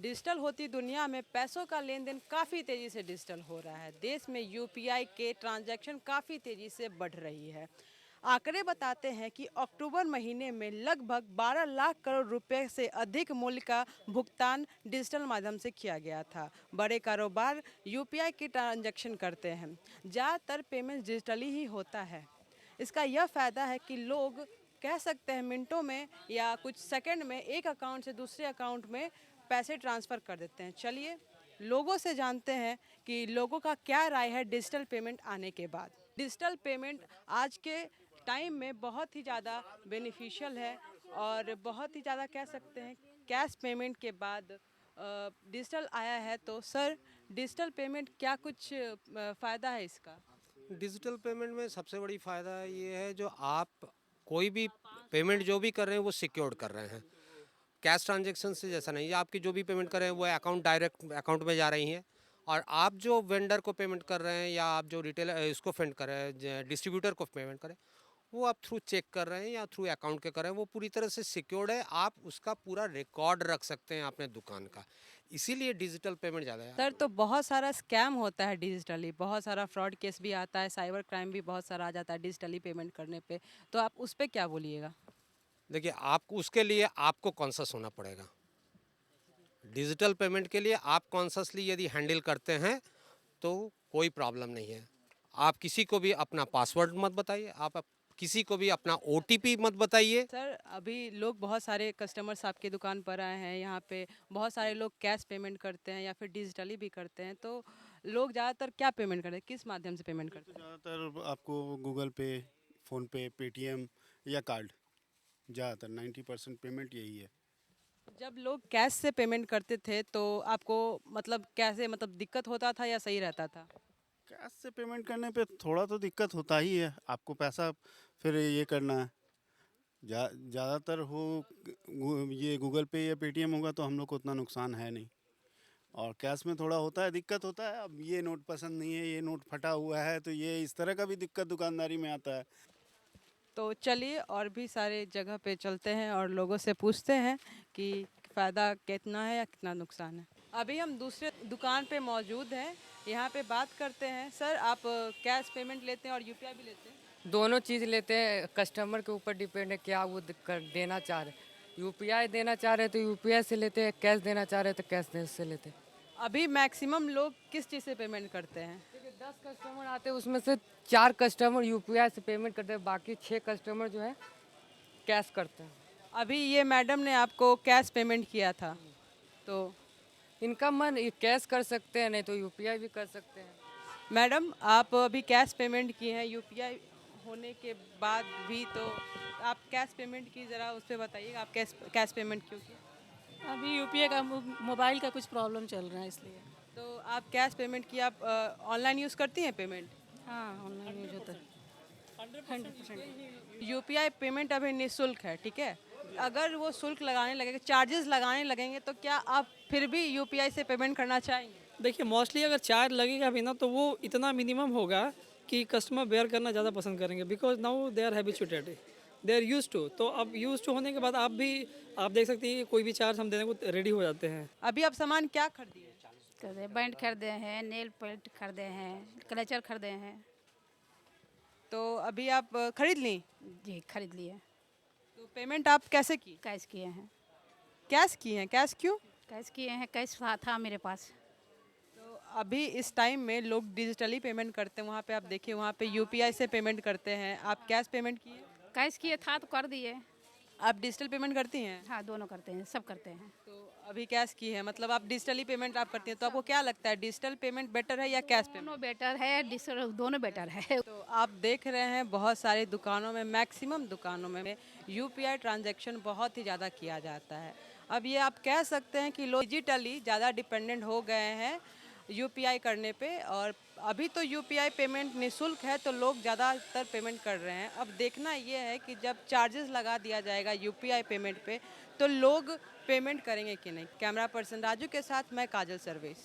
Digital होती दुनिया में पैसों का लेन देन काफ़ी तेज़ी से डिजिटल हो रहा है। देश में यूपीआई के ट्रांजैक्शन काफ़ी तेज़ी से बढ़ रही है। आंकड़े बताते हैं कि अक्टूबर महीने में लगभग 12 लाख करोड़ रुपए से अधिक मूल्य का भुगतान डिजिटल माध्यम से किया गया था। बड़े कारोबार यूपीआई के ट्रांजैक्शन करते हैं। ज़्यादातर पेमेंट डिजिटली ही होता है। इसका यह फ़ायदा है कि लोग कह सकते हैं मिनटों में या कुछ सेकंड में एक अकाउंट से दूसरे अकाउंट में पैसे ट्रांसफ़र कर देते हैं। चलिए लोगों से जानते हैं कि लोगों का क्या राय है डिजिटल पेमेंट आने के बाद। डिजिटल पेमेंट आज के टाइम में बहुत ही ज़्यादा बेनिफिशियल है और बहुत ही ज़्यादा कह सकते हैं कैश पेमेंट के बाद डिजिटल आया है। तो सर डिजिटल पेमेंट क्या कुछ फ़ायदा है इसका? डिजिटल पेमेंट में सबसे बड़ी फ़ायदा ये है जो आप कोई भी पेमेंट जो भी कर रहे हैं वो सिक्योर्ड कर रहे हैं। कैश ट्रांजैक्शन से जैसा नहीं है, आपकी जो भी पेमेंट कर रहे हैं वो अकाउंट डायरेक्ट अकाउंट में जा रही हैं। और आप जो वेंडर को पेमेंट कर रहे हैं या आप जो रिटेल इसको पेमेंट कर रहे हैं, डिस्ट्रीब्यूटर को पेमेंट करें, वो आप थ्रू चेक कर रहे हैं या थ्रू अकाउंट के कर रहे हैं, वो पूरी तरह से सिक्योर्ड है। आप उसका पूरा रिकॉर्ड रख सकते हैं अपने दुकान का। इसीलिए डिजिटल पेमेंट ज़्यादा है। सर तो बहुत सारा स्कैम होता है डिजिटली, बहुत सारा फ्रॉड केस भी आता है, साइबर क्राइम भी बहुत सारा आ जाता है डिजिटली पेमेंट करने पे। तो आप उस पे क्या बोलिएगा? देखिए, आपको उसके लिए आपको कॉन्शियस होना पड़ेगा। डिजिटल पेमेंट के लिए आप कॉन्शियसली यदि हैंडल करते हैं तो कोई प्रॉब्लम नहीं है। आप किसी को भी अपना पासवर्ड मत बताइए, किसी को भी अपना ओटीपी मत बताइए। सर अभी लोग बहुत सारे कस्टमर्स आपकी दुकान पर आए हैं, यहाँ पे बहुत सारे लोग कैश पेमेंट करते हैं या फिर डिजिटली भी करते हैं। तो लोग ज़्यादातर क्या पेमेंट करते हैं, किस माध्यम से पेमेंट तो करते हैं? ज़्यादातर आपको गूगल पे, फ़ोनपे, पेटीएम या कार्ड, ज़्यादातर 90% पेमेंट यही है। जब लोग कैश से पेमेंट करते थे तो आपको मतलब कैसे मतलब दिक्कत होता था या सही रहता था? कैश से पेमेंट करने पे थोड़ा तो दिक्कत होता ही है, आपको पैसा फिर ये करना है। ज़्यादातर ये गूगल पे या पेटीएम होगा तो हम लोग को उतना नुकसान है नहीं। और कैश में थोड़ा होता है, दिक्कत होता है। अब ये नोट पसंद नहीं है, ये नोट फटा हुआ है, तो ये इस तरह का भी दिक्कत दुकानदारी में आता है। तो चलिए और भी सारे जगह पे चलते हैं और लोगों से पूछते हैं कि फ़ायदा कितना है या कितना नुकसान है। अभी हम दूसरे दुकान पे मौजूद हैं, यहाँ पे बात करते हैं। सर आप कैश पेमेंट लेते हैं और यूपीआई भी लेते हैं? दोनों चीज़ लेते हैं। कस्टमर के ऊपर डिपेंड है क्या वो देना चाह रहे। यूपीआई देना चाह रहे तो यूपीआई से लेते हैं, कैश देना चाह रहे तो कैश से लेते हैं। अभी मैक्सिमम लोग किस चीज़ से पेमेंट करते हैं? देखिए 10 कस्टमर आते हैं उसमें से 4 कस्टमर यूपीआई से पेमेंट करते हैं, बाकी 6 कस्टमर जो है कैश करते हैं। अभी ये मैडम ने आपको कैश पेमेंट किया था तो इनका मन ये कैश कर सकते हैं, नहीं तो यूपीआई भी कर सकते हैं। मैडम आप अभी कैश पेमेंट की हैं, यूपीआई होने के बाद भी तो आप कैश पेमेंट की ज़रा उस पे बताइएगा, आप कैश कैश पेमेंट क्यों की? अभी यूपीआई का मोबाइल का कुछ प्रॉब्लम चल रहा है इसलिए। तो आप कैश पेमेंट की आप ऑनलाइन यूज़ करती हैं पेमेंट? हाँ, ऑनलाइन यूज होता है। 100%। यूपीआई पेमेंट अभी निःशुल्क है, ठीक है? अगर वो शुल्क लगाने लगेंगे, चार्जेस लगाने लगेंगे तो क्या आप फिर भी यूपीआई से पेमेंट करना चाहेंगे? देखिए मोस्टली अगर चार्ज लगेगा भी ना तो वो इतना मिनिमम होगा कि कस्टमर बेयर करना ज़्यादा पसंद करेंगे, because now they are habituated, they are use to. तो अब यूज टू होने के बाद आप देख सकते हैं कि कोई भी चार्ज हम देने को रेडी हो जाते हैं। अभी आप सामान क्या खरीदिए? खरीदे बैंड खरीदे हैं, नेल पेंट खरीदे हैं, क्लचर खरीदे हैं। तो अभी आप खरीद ली? जी खरीद लिए। तो पेमेंट आप कैसे की? कैश किए हैं। कैश की हैं? कैश क्यों? कैश किए हैं, कैश था मेरे पास। तो अभी इस टाइम में लोग डिजिटली पेमेंट करते हैं, वहाँ पे आप देखिए वहाँ पे यूपीआई से पेमेंट करते हैं, आप कैश पेमेंट किए? कैश किए था तो कर दिए। आप डिजिटल पेमेंट करती हैं? हाँ, दोनों करते हैं, सब करते हैं। तो अभी कैश की है, मतलब आप डिजिटली पेमेंट आप करती हैं, तो आपको क्या लगता है डिजिटल पेमेंट बेटर है या कैश पेमेंट? दोनों बेटर है, दोनों बेटर है। तो आप देख रहे हैं बहुत सारी दुकानों में, मैक्सिमम दुकानों में यूपीआई ट्रांजैक्शन बहुत ही ज़्यादा किया जाता है। अब ये आप कह सकते हैं कि लोग डिजिटली ज़्यादा डिपेंडेंट हो गए हैं यूपीआई करने पे। और अभी तो यूपीआई पेमेंट निःशुल्क है तो लोग ज़्यादातर पेमेंट कर रहे हैं। अब देखना ये है कि जब चार्जेस लगा दिया जाएगा यूपीआई पेमेंट पे तो लोग पेमेंट करेंगे कि नहीं। कैमरा पर्सन राजू के साथ मैं काजल सर्वेश।